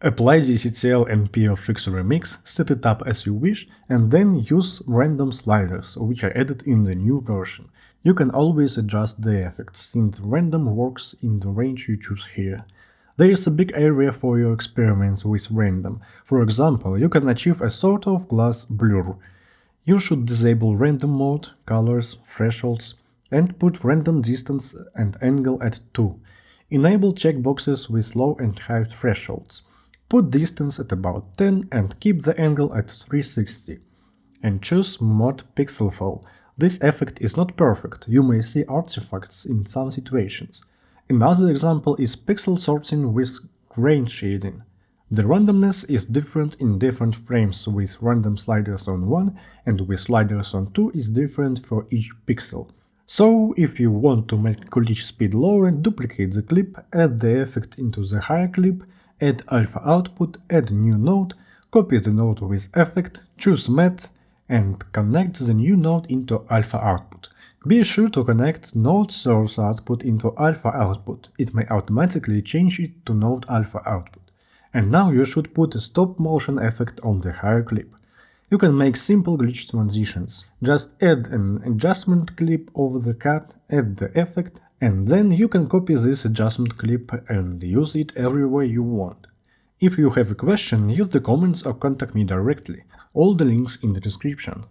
Apply DCTL and PFX remix, set it up as you wish, and then use random sliders, which are added in the new version. You can always adjust the effects, since random works in the range you choose here. There is a big area for your experiments with random. For example, you can achieve a sort of glass blur. You should disable random mode, colors, thresholds, and put random distance and angle at 2. Enable checkboxes with low and high thresholds. Put distance at about 10 and keep the angle at 360. And choose Mod Pixel Fall. This effect is not perfect, you may see artifacts in some situations. Another example is pixel sorting with grain shading. The randomness is different in different frames, with random sliders on 1 and with sliders on 2 is different for each pixel. So, if you want to make glitch speed lower, duplicate the clip, add the effect into the higher clip, add alpha output, add new node, copy the node with effect, choose math, and connect the new node into alpha output. Be sure to connect node source output into alpha output, it may automatically change it to node alpha output. And now you should put a stop motion effect on the higher clip. You can make simple glitch transitions. Just add an adjustment clip over the cut, add the effect, and then you can copy this adjustment clip and use it everywhere you want. If you have a question, use the comments or contact me directly. All the links in the description.